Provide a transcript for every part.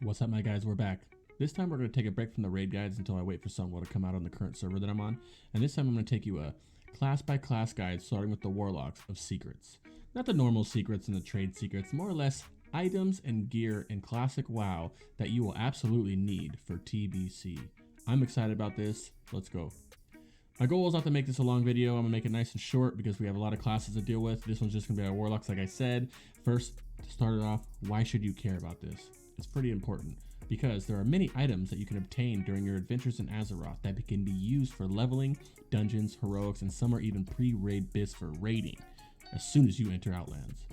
What's up, my guys? We're back. This time we're going to take a break from the raid guides until I wait for someone to come out on the current server that I'm on. And this time I'm going to take you a class by class guide starting with the Warlocks of secrets. Not the normal secrets and the trade secrets, more or less items and gear in classic WoW that you will absolutely need for TBC. I'm excited about this. Let's go. My goal is not to make this a long video. I'm going to make it nice and short because we have a lot of classes to deal with. This one's just going to be our Warlocks, like I said. First, to start it off, why should you care about this? It's pretty important because there are many items that you can obtain during your adventures in Azeroth that can be used for leveling, dungeons, heroics, and some are even pre-raid BiS for raiding as soon as you enter Outlands.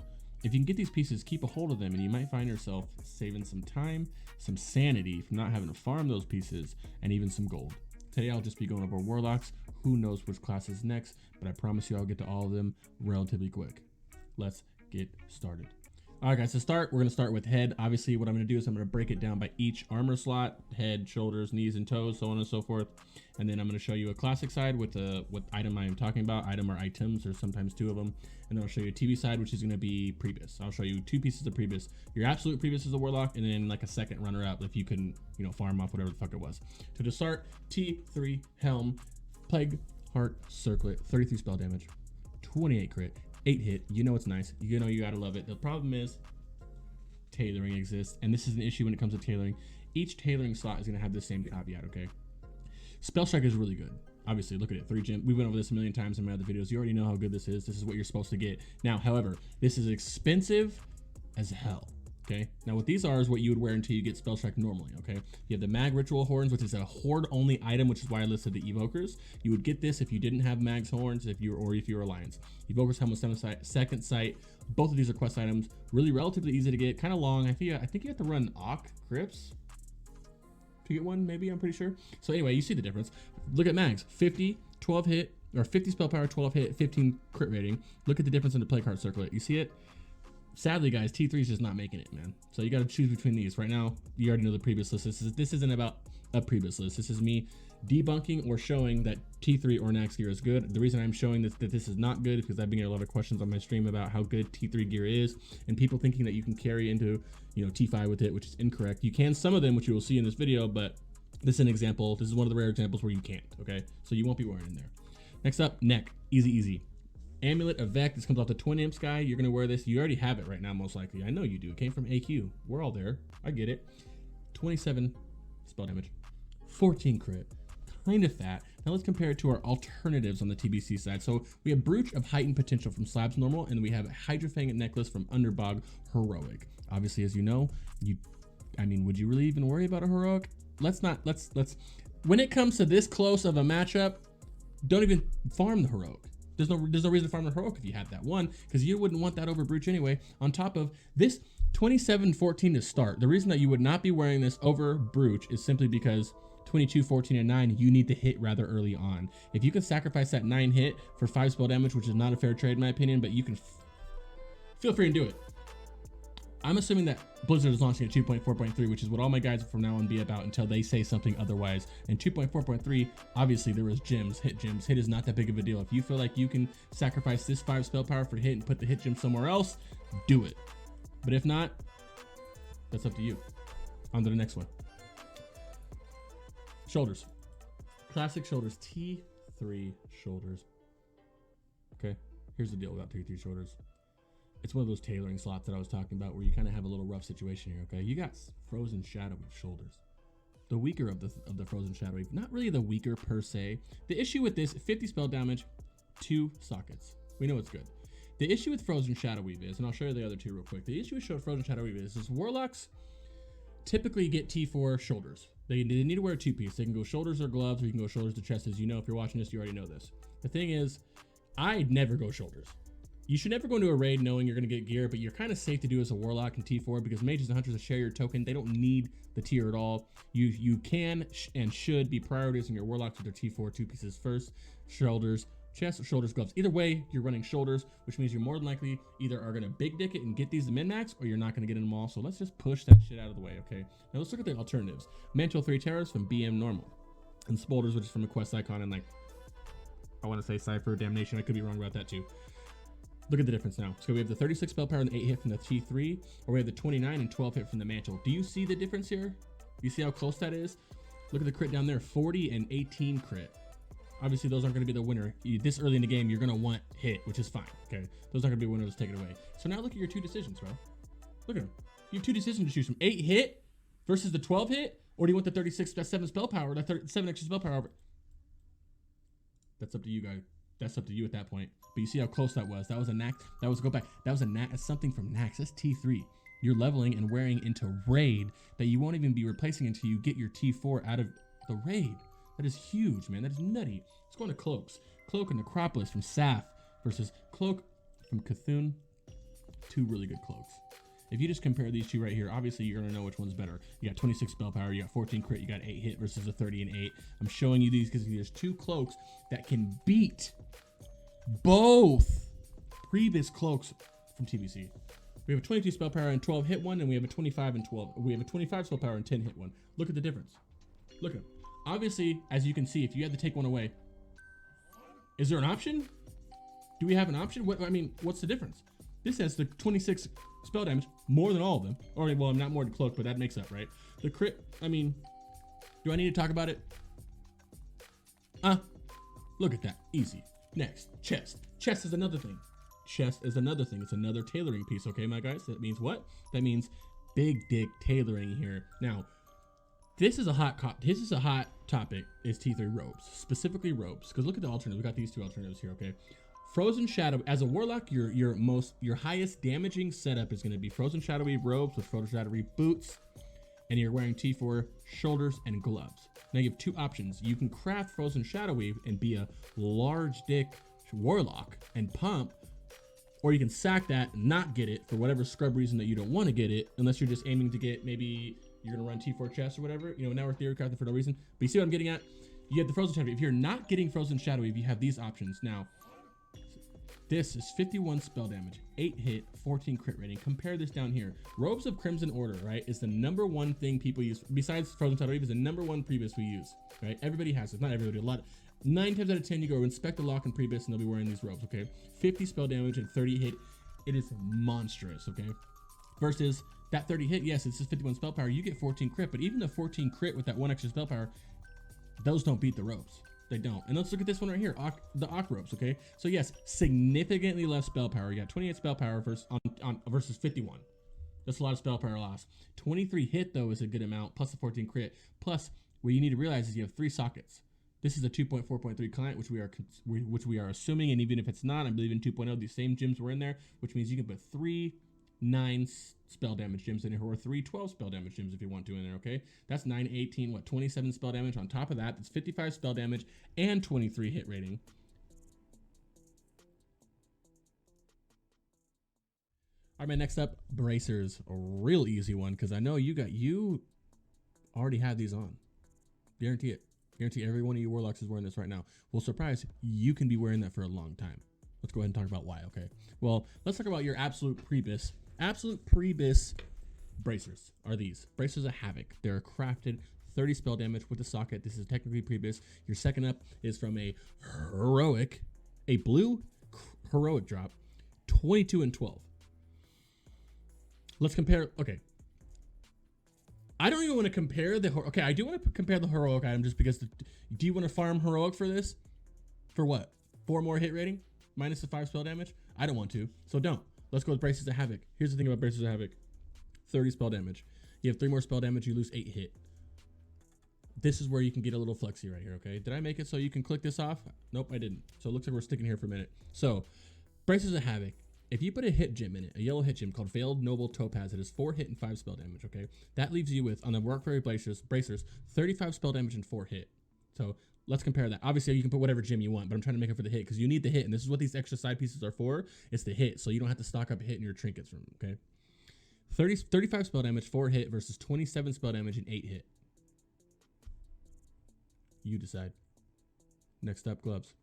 If you can get these pieces, keep a hold of them and you might find yourself saving some time, some sanity from not having to farm those pieces, and even some gold. Today I'll just be going over Warlocks. Who knows which class is next, but I promise you I'll get to all of them relatively quick. Let's get started. Alright guys, to start, we're going to start with head. Obviously what I'm going to do is I'm going to break it down by each armor slot, head, shoulders, knees, and toes, so on and so forth. And then I'm going to show you a classic side with what item I am talking about. Item or items, there's sometimes two of them. And then I'll show you a TB side, which is going to be Pre-BiS. I'll show you two pieces of Pre-BiS. Your absolute Pre-BiS is a Warlock, and then like a second runner-up if you can, farm off whatever the fuck it was. So to start, T3 Helm, Plague, Heart, Circlet, 33 spell damage, 28 crit, 8 hit. You know it's nice. You know you gotta love it. The problem is tailoring exists, and this is an issue when it comes to tailoring. Each tailoring slot is gonna have the same caveat, okay? Spell Strike is really good. Obviously, look at it, 3 gem. We went over this a million times in my other videos. You already know how good this is. This is what you're supposed to get. Now, however, this is expensive as hell. Okay, now what these are is what you would wear until you get Spell Strike normally, okay? You have the Mag Ritual Horns, which is a horde only item, which is why I listed the Evokers. You would get this if you didn't have Mag's Horns, if you were Alliance. Evokers Helm with second sight. Both of these are quest items, really relatively easy to get, kind of long. I think you have to run Auk Crypts to get one, maybe, I'm pretty sure. So anyway, you see the difference. Look at Mags, 50, 12 hit, or 50 spell power, 12 hit, 15 crit rating. Look at the difference in the Plague Heart Circlet. You see it? Sadly, guys, T3 is just not making it, man. So you got to choose between these. Right now, you already know the Pre-BiS list. This isn't about a Pre-BiS list. This is me debunking or showing that T3 or Nax gear is good. The reason I'm showing that this is not good is because I've been getting a lot of questions on my stream about how good T3 gear is, and people thinking that you can carry into T5 with it, which is incorrect. You can some of them, which you will see in this video, but this is an example. This is one of the rare examples where you can't. Okay, so you won't be wearing in there. Next up, neck, easy. Amulet of Vec. This comes off the Twin Imps guy. You're gonna wear this. You already have it right now, most likely. I know you do. It came from AQ. We're all there. I get it. 27 spell damage, 14 crit. Kind of fat. Now let's compare it to our alternatives on the TBC side. So we have Brooch of Heightened Potential from Slabs Normal, and we have Hydrofang Necklace from Underbog Heroic. Obviously, as you know, would you really even worry about a heroic? Let's. When it comes to this close of a matchup, don't even farm the heroic. There's no reason to farm the heroic if you have that one, because you wouldn't want that over Brooch anyway. On top of this, 27-14 to start. The reason that you would not be wearing this over Brooch is simply because 22, 14, and 9, you need to hit rather early on. If you can sacrifice that 9 hit for 5 spell damage, which is not a fair trade in my opinion, but you can feel free to do it. I'm assuming that Blizzard is launching a 2.4.3, which is what all my guides from now on be about until they say something otherwise. And 2.4.3, obviously there was gems, hit gems. Hit is not that big of a deal. If you feel like you can sacrifice this 5 spell power for hit and put the hit gem somewhere else, do it. But if not, that's up to you. On to the next one. Shoulders. Classic shoulders, T3 shoulders. Okay, here's the deal about T3 shoulders. It's one of those tailoring slots that I was talking about where you kind of have a little rough situation here, okay? You got Frozen Shadow Weave shoulders. The weaker of the Frozen Shadow Weave. Not really the weaker per se. The issue with this, 50 spell damage, 2 sockets. We know it's good. The issue with Frozen Shadow Weave is, and I'll show you the other two real quick. The issue with Frozen Shadow Weave is Warlocks typically get T4 shoulders. They need to wear a 2-piece. They can go shoulders or gloves, or you can go shoulders to chest. As you know, if you're watching this, you already know this. The thing is, I'd never go shoulders. You should never go into a raid knowing you're going to get gear, but you're kind of safe to do as a Warlock in T4 because Mages and Hunters will share your token. They don't need the tier at all. You can and should be prioritizing your Warlocks with their T4 2 pieces first. Shoulders, chest, or shoulders, gloves. Either way, you're running shoulders, which means you're more than likely either are going to big dick it and get these to min-max, or you're not going to get them all. So let's just push that shit out of the way, okay? Now let's look at the alternatives. Mantle 3 Terrors from BM Normal. And Spolders, which is from a quest icon, and I want to say Cypher, Damnation. I could be wrong about that too. Look at the difference now. So we have the 36 spell power and the 8 hit from the T3, or we have the 29 and 12 hit from the mantle. Do you see the difference here? You see how close that is? Look at the crit down there, 40 and 18 crit. Obviously, those aren't going to be the winner. This early in the game, you're going to want hit, which is fine, okay? Those aren't going to be winners, take it away. So now look at your 2 decisions, bro. Look at them. You have 2 decisions to choose from. 8 hit versus the 12 hit, or do you want the 36, that's 7 spell power, that 7 extra spell power? That's up to you guys. That's up to you at that point. But you see how close that was. That was a Nax. That was, go back. That was a Nax. That's something from Nax. That's T3. You're leveling and wearing into raid that you won't even be replacing until you get your T4 out of the raid. That is huge, man. That is nutty. Let's go into Cloaks. Cloak and Necropolis from Saf versus Cloak from Cthulhu. 2 really good Cloaks. If you just compare these 2 right here, obviously you're going to know which one's better. You got 26 spell power, you got 14 crit, you got 8 hit versus a 30 and 8. I'm showing you these because there's 2 Cloaks that can beat both Pre-BiS Cloaks from TBC. We have a 22 spell power and 12 hit one, and we have a 25 and 12. We have a 25 spell power and 10 hit one. Look at the difference. Look at them. Obviously, as you can see, if you had to take one away, is there an option? Do we have an option? What, I mean, what's the difference? This has the 26 spell damage, more than all of them. Or, well, not more than Cloak, but that makes up, right? The crit, I mean, do I need to talk about it? Look at that. Easy. Next, chest. Chest is another thing. Chest is another thing. It's another tailoring piece, okay, my guys? That means what? That means big dick tailoring here. Now, this is a hot topic, is T3 robes, specifically robes. Because look at the alternatives. We got these 2 alternatives here, okay? Frozen Shadow, as a Warlock, your highest damaging setup is going to be Frozen Shadowy robes with Frozen Shadowy boots, and you're wearing T4 shoulders and gloves. Now you have 2 options. You can craft Frozen Shadowy and be a large dick Warlock and pump, or you can sack that and not get it for whatever scrub reason that you don't want to get it, unless you're just aiming to get, maybe you're going to run T4 chest or whatever. You know, now we're theory crafting for no reason. But you see what I'm getting at? You have the Frozen Shadowy. If you're not getting Frozen Shadowy, you have these options. Now, this is 51 spell damage, 8 hit, 14 crit rating. Compare this down here. Robes of Crimson Order, right, is the #1 thing people use. Besides Frozen Shadowy, is the #1 Pre-BiS we use, right? Everybody has it. Not everybody, a lot. 9 times out of 10, you go inspect the lock in Pre-BiS and they'll be wearing these robes, okay? 50 spell damage and 30 hit. It is monstrous, okay? Versus that 30 hit, yes, it's just 51 spell power. You get 14 crit, but even the 14 crit with that 1 extra spell power, those don't beat the robes. They don't. And let's look at this one right here, the Ock robes, okay? So yes, significantly less spell power. You got 28 spell power versus 51. That's a lot of spell power loss. 23 hit, though, is a good amount, plus the 14 crit. Plus, what you need to realize is you have 3 sockets. This is a 2.4.3 client, which we are assuming, and even if it's not, I believe in 2.0, these same gems were in there, which means you can put 3 9 spell damage gems in here, or 3 12 spell damage gems if you want to in there, okay? That's 9, 18, 27 spell damage. On top of that, that's 55 spell damage and 23 hit rating. All right, man, next up, bracers. A real easy one, because I know you already have these on. Guarantee it. Guarantee every one of you Warlocks is wearing this right now. Well, surprise, you can be wearing that for a long time. Let's go ahead and talk about why, okay? Well, let's talk about your absolute Pre-BiS. Absolute Pre-BiS bracers are these. Bracers of Havoc. They're crafted 30 spell damage with the socket. This is technically Pre-BiS. Your second up is from a blue heroic drop, 22 and 12. Let's compare, okay. I don't even want to compare the, okay, I do want to compare the heroic item just because, do you want to farm heroic for this? For what? 4 more hit rating? Minus the 5 spell damage? I don't want to, so don't. Let's go with Braces of Havoc. Here's the thing about Braces of Havoc. 30 spell damage. You have 3 more spell damage, you lose 8 hit. This is where you can get a little flexy right here, okay? Did I make it so you can click this off? Nope, I didn't. So it looks like we're sticking here for a minute. So, Braces of Havoc. If you put a hit gem in it, a yellow hit gem called Veiled Noble Topaz, it is 4 hit and 5 spell damage, okay? That leaves you with, on the Work Fairy bracers, 35 spell damage and 4 hit. So, let's compare that. Obviously, you can put whatever gem you want, but I'm trying to make it for the hit because you need the hit, and this is what these extra side pieces are for. It's the hit, so you don't have to stock up a hit in your trinkets room, okay? 35 spell damage, 4 hit versus 27 spell damage and 8 hit. You decide. Next up, gloves.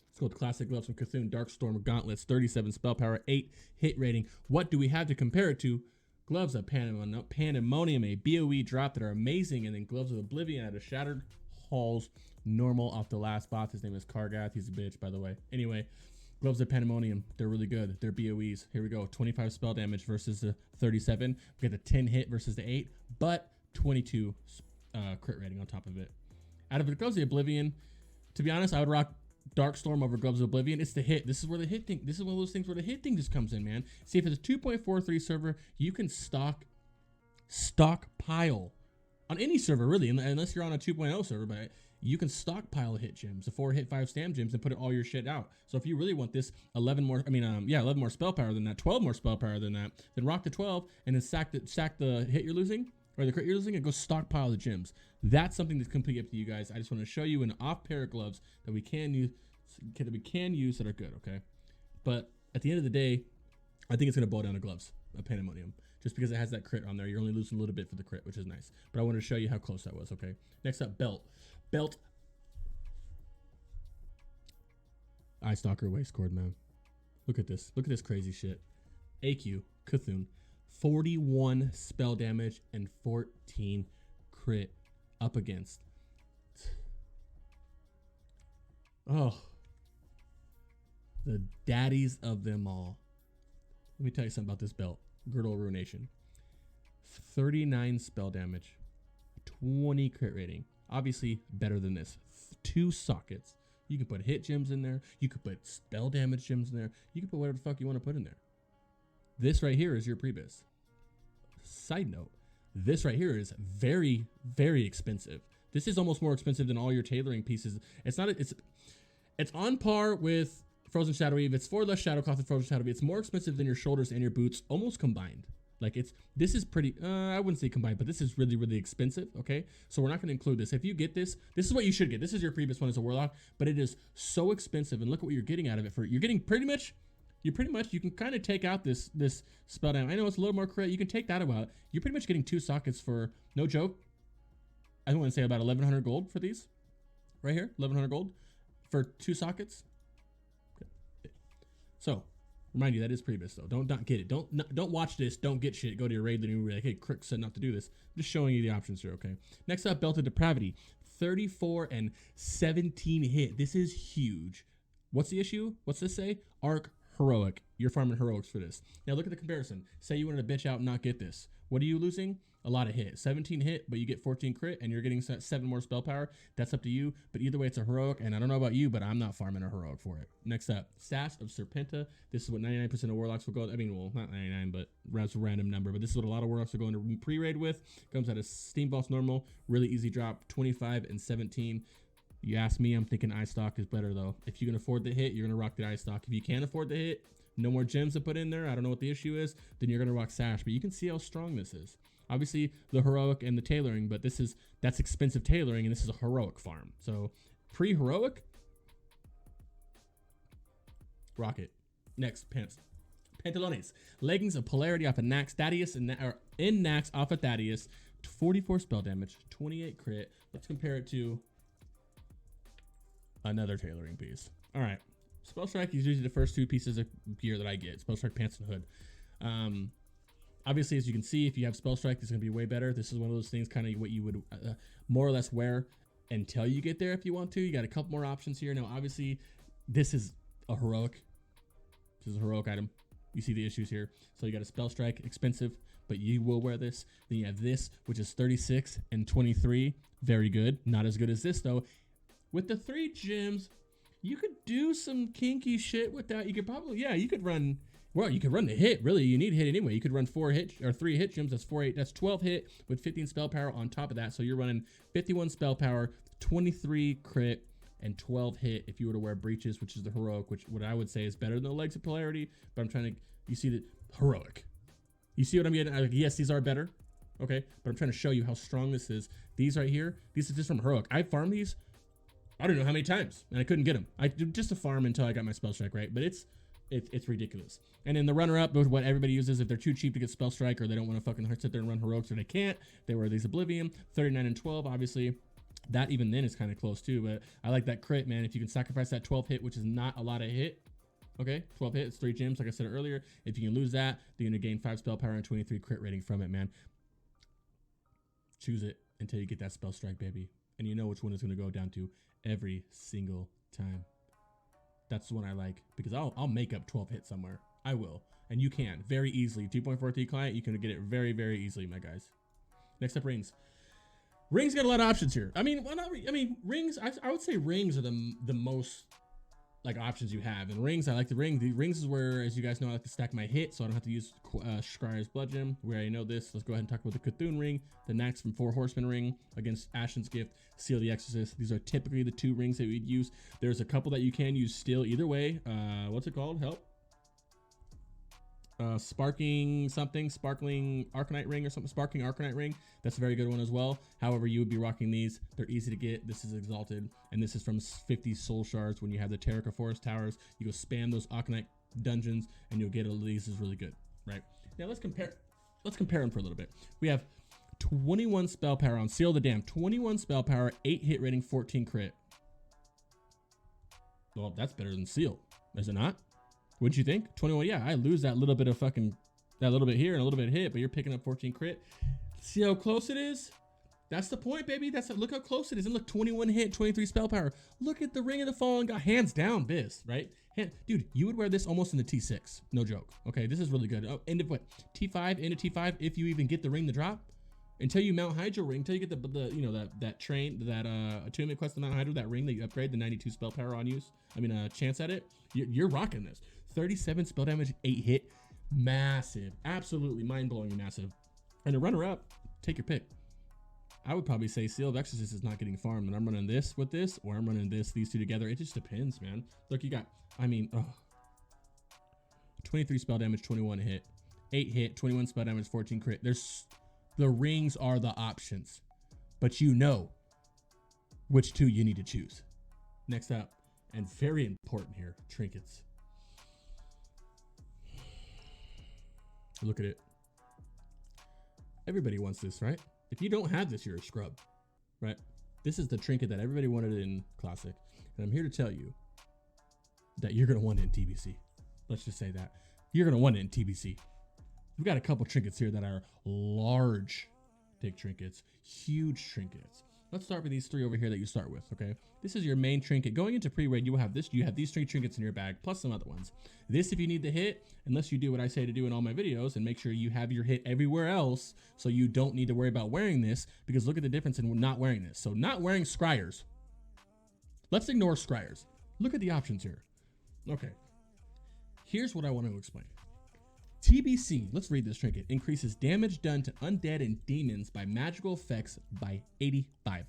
Let's go with classic gloves from Cthulhu. Darkstorm Gauntlets, 37 spell power, 8 hit rating. What do we have to compare it to? Gloves of Pandemonium, a BOE drop that are amazing, and then Gloves of Oblivion out of Shattered Halls, normal off the last boss. His name is Kargath. He's a bitch, by the way. Anyway, Gloves of Pandemonium, they're really good. They're BOEs. Here we go. 25 spell damage versus the 37. We get the 10 hit versus the 8, but 22 crit rating on top of it. Out of the Gloves of Oblivion, to be honest, I would rock Darkstorm over Gloves of Oblivion. It's the hit. This is where the hit thing, this is one of those things where the hit thing just comes in, man. See, if it's a 2.43 server, you can stockpile on any server, really, unless you're on a 2.0 server, but you can stockpile hit gems, the 4 hit 5 stam gems, and put all your shit out. So if you really want this 11 more spell power than that, 12 more spell power than that, then rock the 12 and then sack the hit you're losing or the crit you're losing and go stockpile the gems. That's something that's completely up to you guys. I just want to show you an off pair of gloves that we can use that are good, okay? But at the end of the day, I think it's gonna boil down to Gloves of Pandemonium. Just because it has that crit on there, you're only losing a little bit for the crit, which is nice. But I wanted to show you how close that was, okay? Next up, Belt. Belt. Eye Stalker Waste Cord, man. Look at this. Look at this crazy shit. AQ, Cthulhu, 41 spell damage and 14 crit up against. Oh. The daddies of them all. Let me tell you something about this belt. Girdle Ruination. 39 spell damage. 20 crit rating. Obviously better than this. 2 sockets. You can put hit gems in there. You could put spell damage gems in there. You can put whatever the fuck you want to put in there. This right here is your pre-BiS. Side note, this right here is very, very expensive. This is almost more expensive than all your tailoring pieces. It's on par with Frozen Shadow Weave. It's 4 less Shadow Cloth than Frozen Shadow Weave. It's more expensive than your shoulders and your boots, almost combined. Like this is pretty, I wouldn't say combined, but this is really, really expensive, okay? So we're not gonna include this. If you get this, this is what you should get. This is your pre-BiS one as a Warlock, but it is so expensive, and look at what you're getting out of it. You're getting you can kind of take out this spell down. I know it's a little more crit. You can take that out. You're pretty much getting 2 sockets for, no joke, I want to say about 1,100 gold for these. Right here, 1,100 gold for 2 sockets. Okay. So, remind you, that is pre-BiS though. Don't not get it. Don't watch this. Don't get shit. Go to your raid and be like, hey, Crick said not to do this. I'm just showing you the options here, okay? Next up, Belt of Depravity. 34 and 17 hit. This is huge. What's the issue? What's this say? Arc Heroic. You're farming heroics for this. Now look at the comparison. Say you wanted to bitch out and not get this. What are you losing? A lot of hit. 17 hit, but you get 14 crit, and you're getting 7 more spell power. That's up to you. But either way, it's a heroic, and I don't know about you, but I'm not farming a heroic for it. Next up, Sass of Serpenta. This is what 99% of Warlocks will go. I mean, well, not 99, but that's a random number. But this is what a lot of Warlocks are going to pre-raid with. Comes out of Steam Boss normal. Really easy drop. 25 and 17. You ask me, I'm thinking Eye Stock is better though. If you can afford the hit, you're gonna rock the Eye Stock. If you can't afford the hit, no more gems to put in there, I don't know what the issue is, then you're gonna rock Sash. But you can see how strong this is. Obviously the heroic and the tailoring, but that's expensive tailoring, and this is a heroic farm. So pre-heroic, rock it. Next, pants. Pantalones. Leggings of Polarity off of Nax. Thaddeus in Nax off of Thaddeus. 44 spell damage, 28 crit. Let's compare it to another tailoring piece. All right. Spell Strike is usually the first 2 pieces of gear that I get. Spell Strike, pants, and hood. Obviously, as you can see, if you have Spell Strike, it's going to be way better. This is one of those things, kind of what you would more or less wear until you get there if you want to. You got a couple more options here. Now, obviously, this is a heroic. This is a heroic item. You see the issues here. So you got a Spell Strike, expensive, but you will wear this. Then you have this, which is 36 and 23. Very good. Not as good as this, though. With the 3 gems, you could do some kinky shit with that. You could probably, you could run, well, you could run the hit. Really, you need hit anyway. You could run 4 hit or 3 hit gems. That's 4, 8. That's 12 hit with 15 spell power on top of that. So you're running 51 spell power, 23 crit, and 12 hit if you were to wear breeches, which is the heroic, which what I would say is better than the legs of polarity. But I'm trying to, you see the heroic. You see what I'm getting? Yes, these are better. Okay, but I'm trying to show you how strong this is. These right here, these are just from heroic. I farmed these, I don't know how many times, and I couldn't get them. I did just a farm until I got my Spell Strike right, but it's ridiculous. And then the runner-up, what everybody uses, if they're too cheap to get Spell Strike or they don't want to fucking sit there and run heroics or they can't, they wear these Oblivion, 39 and 12, obviously. That even then is kind of close too, but I like that crit, man. If you can sacrifice that 12 hit, which is not a lot of hit, okay, 12 hit, it's 3 gems, like I said earlier. If you can lose that, then you're gonna gain 5 spell power and 23 crit rating from it, man. Choose it until you get that Spell Strike, baby. And you know which one is gonna go down to every single time. That's the one I like because I'll make up 12 hits somewhere. I will. And you can very easily. 2.43 client, you can get it very, very easily, my guys. Next up, rings. Rings got a lot of options here. I mean, rings. I would say rings are the most like options you have. And rings, I like the ring. The rings is where, as you guys know, I like to stack my hit, so I don't have to use Scryer's Bludgeon. We already know this. Let's go ahead and talk about the Cthulhu ring, the Nax from 4 Horsemen ring against Ashen's Gift, Seal the Exorcist. These are typically the 2 rings that we'd use. There's a couple that you can use still either way. What's it called? Help. Sparkling Arcanite ring or something. Sparking Arcanite ring. That's a very good one as well. However, you would be rocking these. They're easy to get. This is Exalted, and this is from 50 Soul Shards. When you have the Terraca Forest Towers, you go spam those Arcanite dungeons, and you'll get these. Is really good, right? Now let's compare. Let's compare them for a little bit. We have 21 spell power on Seal the Damned. 21 spell power, 8 hit rating, 14 crit. Well, that's better than Seal, is it not? What'd you think? 21, yeah, I lose that little bit of that little bit here and a little bit of hit, but you're picking up 14 crit. See how close it is? That's the point, baby. Look how close it is. And look, 21 hit, 23 spell power. Look at the Ring of the Fallen God, hands down, BiS, right? Dude, you would wear this almost in the T6, no joke. Okay, this is really good. Oh, end of what? T5, into T5, if you even get the ring to drop. Until you mount Hydro ring, until you get the you know, that attunement quest to Mount Hydro, that ring that you upgrade, the 92 spell power on use. Chance at it. You're rocking this. 37 spell damage, 8 hit, massive, absolutely mind-blowing massive. And a runner-up, take your pick. I would probably say Seal of Exorcist is not getting farmed, and I'm running this with this, or I'm running these two together. It just depends, man. Look, you got, 23 spell damage, 21 hit, 8 hit, 21 spell damage, 14 crit. The rings are the options, but you know which 2 you need to choose. Next up, and very important here, trinkets. Look at it. Everybody wants this, right? If you don't have this, you're a scrub, right? This is the trinket that everybody wanted in Classic. And I'm here to tell you that you're going to want it in TBC. Let's just say that. You're going to want it in TBC. We've got a couple trinkets here that are large big trinkets, huge trinkets. Let's start with these 3 over here that you start with, okay? This is your main trinket. Going into pre-raid, you have this. You have these 3 trinkets in your bag, plus some other ones. This, if you need the hit, unless you do what I say to do in all my videos and make sure you have your hit everywhere else, so you don't need to worry about wearing this, because look at the difference in not wearing this. So not wearing Scryers. Let's ignore Scryers. Look at the options here. Okay. Here's what I want to explain. TBC, let's read this trinket, increases damage done to undead and demons by magical effects by 85.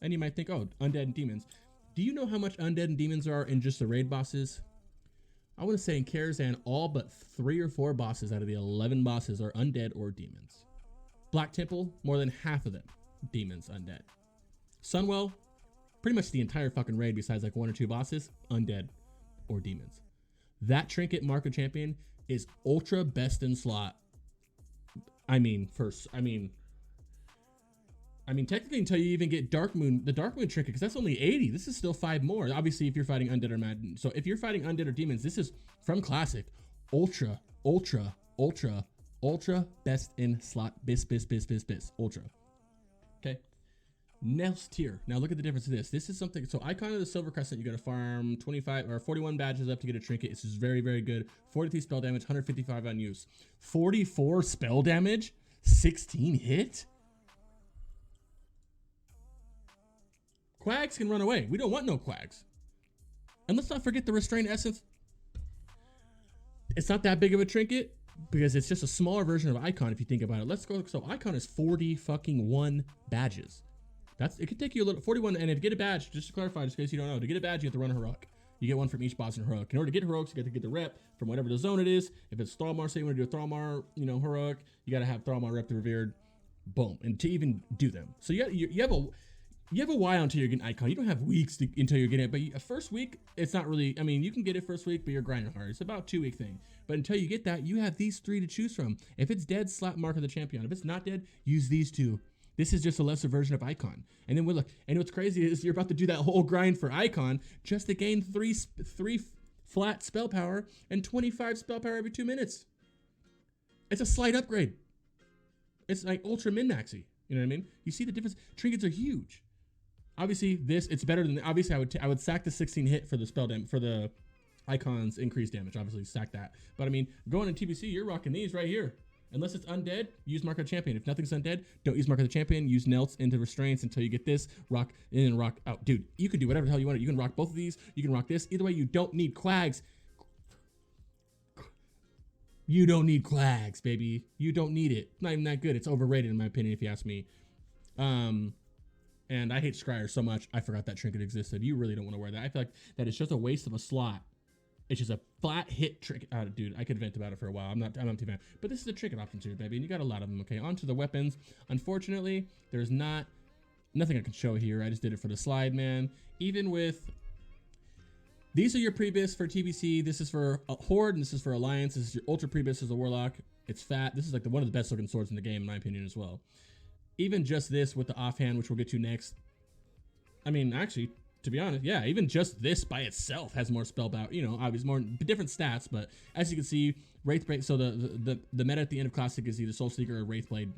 And you might think, oh, undead and demons. Do you know how much undead and demons are in just the raid bosses? I want to say in Karazhan, all but 3 or 4 bosses out of the 11 bosses are undead or demons. Black Temple, more than half of them, demons, undead. Sunwell, pretty much the entire fucking raid besides like 1 or 2 bosses, undead or demons. That trinket Mark of Champion is ultra best in slot. Technically until you even get Dark Moon, the Dark Moon trinket, because that's only 80. This is still 5 more. Obviously, if you're fighting undead or mad. So if you're fighting undead or demons, this is from Classic. Ultra best in slot. BiS. Ultra. Okay. Next tier. Now look at the difference of this. This is something. So Icon of the Silver Crescent, you got to farm 25 or 41 badges up to get a trinket. This is very, very good. 43 spell damage, 155 on use. 44 spell damage, 16 hit. Quags can run away. We don't want no quags. And let's not forget the Restrained Essence. It's not that big of a trinket because it's just a smaller version of Icon if you think about it. Let's go. So Icon is 41 badges. It could take you a little, 41, and to get a badge, just to clarify, just in case you don't know, to get a badge, you have to run a heroic. You get one from each boss in heroic. In order to get heroics, you got to get the rep from whatever the zone it is. If it's Thrallmar, say you want to do a Thrallmar, heroic, you got to have Thrallmar rep the revered, boom, and to even do them. So you have a while until you're getting Icon. You don't have weeks until you're getting it, but a first week, it's not really, you can get it first week, but you're grinding hard. It's about a 2-week thing. But until you get that, you have these 3 to choose from. If it's dead, slap Mark of the Champion. If it's not dead, use these 2. This is just a lesser version of Icon. And then and what's crazy is you're about to do that whole grind for Icon just to gain 3 flat spell power and 25 spell power every 2 minutes. It's a slight upgrade. It's like ultra min-maxy. You know what I mean? You see the difference? Trinkets are huge. Obviously, it's better than, obviously I would sack the 16 hit for the spell damage, for the icons increased damage, obviously sack that. But I mean, going in TBC, you're rocking these right here. Unless it's undead, use Mark of the Champion. If nothing's undead, don't use Mark of the Champion. Use Nelts into restraints until you get this. Rock in and rock out. Dude, you can do whatever the hell you want. You can rock both of these. You can rock this. Either way, you don't need quags. You don't need quags, baby. You don't need it. Not even that good. It's overrated in my opinion, if you ask me. And I hate Scryer so much, I forgot that trinket existed. You really don't want to wear that. I feel like that is just a waste of a slot. It's just a flat hit trinket. Dude, I could vent about it for a while. I'm not too bad. But this is a trinket option too, baby. And you got a lot of them, okay? On to the weapons. Unfortunately, there's nothing I can show here. I just did it for the slide, man. Even with... These are your Pre-BiS for TBC. This is for Horde, and this is for Alliance. This is your Ultra Pre-BiS as a Warlock. It's fat. This is like one of the best looking swords in the game, in my opinion, as well. Even just this with the offhand, which we'll get to next. I mean, actually... To be honest, yeah, even just this by itself has more spellbound, you know, obviously more different stats, but as you can see, Wraith Blade, so the meta at the end of Classic is either Soul Seeker or Wraith Blade,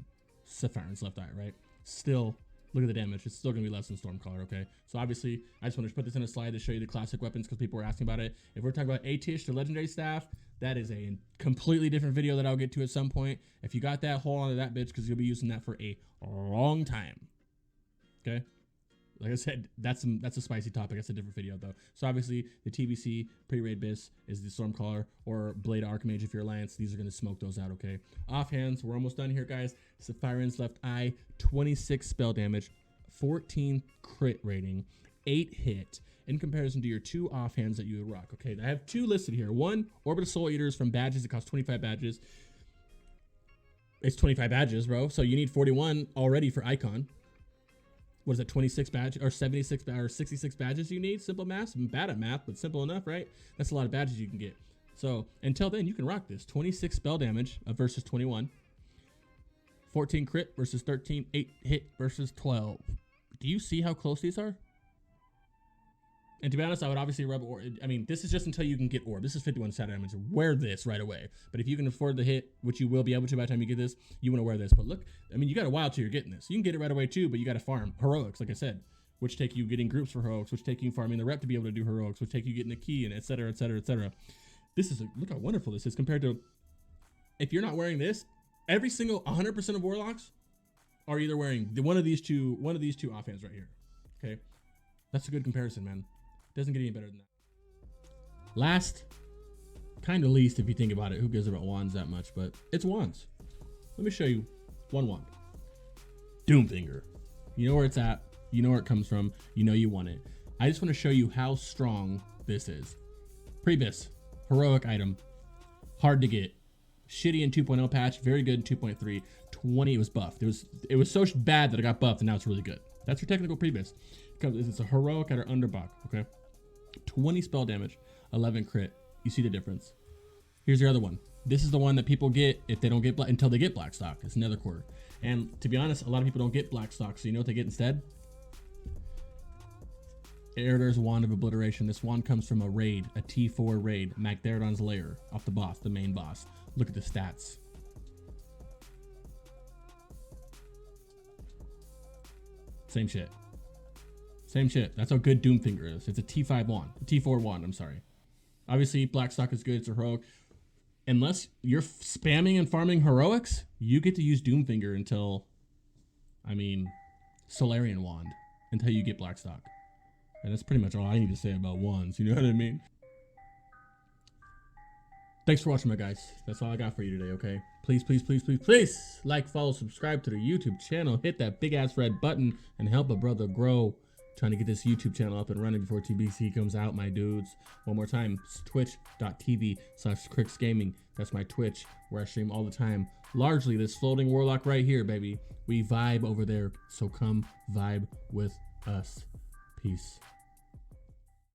Sapphire's left eye, right? Still, look at the damage. It's still going to be less than Stormcaller, okay? So obviously, I just want to put this in a slide to show you the classic weapons because people were asking about it. If we're talking about ATish to Legendary Staff, that is a completely different video that I'll get to at some point. If you got that, hold on to that bitch because you'll be using that for a long time, okay? Like I said, that's a spicy topic. That's a different video though. So obviously the TBC Pre-BiS is the Stormcaller or Blade Archmage if you're Alliance. These are gonna smoke those out, okay? Offhands, we're almost done here, guys. Sapphire's left eye, 26 spell damage, 14 crit rating, 8 hit in comparison to your 2 offhands that you would rock. Okay, I have 2 listed here. One, Orbital Soul Eaters from badges. It costs 25 badges. It's 25 badges, bro. So you need 41 already for Icon. What is that, 26 badges or 76 or 66 badges you need? Simple math. I'm bad at math, but simple enough, right? That's a lot of badges you can get. So until then, you can rock this. 26 spell damage versus 21. 14 crit versus 13. 8 hit versus 12. Do you see how close these are? And to be honest, I would obviously rub Orb. I mean, this is just until you can get Orb. This is 51 stat damage. Wear this right away. But if you can afford the hit, which you will be able to by the time you get this, you want to wear this. But look, I mean, you got a while till you're getting this. You can get it right away too, but you got to farm Heroics, like I said, which take you getting groups for Heroics, which take you farming the rep to be able to do Heroics, which take you getting the key and et cetera, et cetera, et cetera. This is, look how wonderful this is compared to, if you're not wearing this, every single 100% of Warlocks are either wearing one of these two offhands right here. Okay. That's a good comparison, man. Doesn't get any better than that. Last, kind of least if you think about it, who gives about wands that much, but it's wands. Let me show you one wand. Doomfinger. You know where it's at. You know where it comes from. You know you want it. I just want to show you how strong this is. Pre-BiS, heroic item, hard to get. Shitty in 2.0 patch, very good in 2.3. 20, it was buffed. It was so bad that it got buffed, and now it's really good. That's your technical Pre-BiS. It's a heroic at our underbok, okay? 20 spell damage, 11 crit. You see the difference. Here's your other one. This is the one that people get if they don't get until they get Blackstock. It's another quarter. And to be honest, a lot of people don't get Blackstock. So you know what they get instead? Eridar's Wand of Obliteration. This wand comes from a raid, a T4 raid, Magtheridon's Lair, off the boss, the main boss. Look at the stats. Same shit. Same shit. That's how good Doomfinger is. It's a T5 wand. A T4 wand, I'm sorry. Obviously, Blackstock is good. It's a heroic. Unless you're spamming and farming heroics, you get to use Doomfinger until, I mean, Solarian wand. Until you get Blackstock. And that's pretty much all I need to say about wands. You know what I mean? Thanks for watching, my guys. That's all I got for you today, okay? Please, please, please, please, please like, follow, subscribe to the YouTube channel. Hit that big-ass red button and help a brother grow. Trying to get this YouTube channel up and running before TBC comes out, my dudes. One more time, twitch.tv/CricksGaming. That's my Twitch, where I stream all the time. Largely this floating Warlock right here, baby. We vibe over there, so come vibe with us. Peace.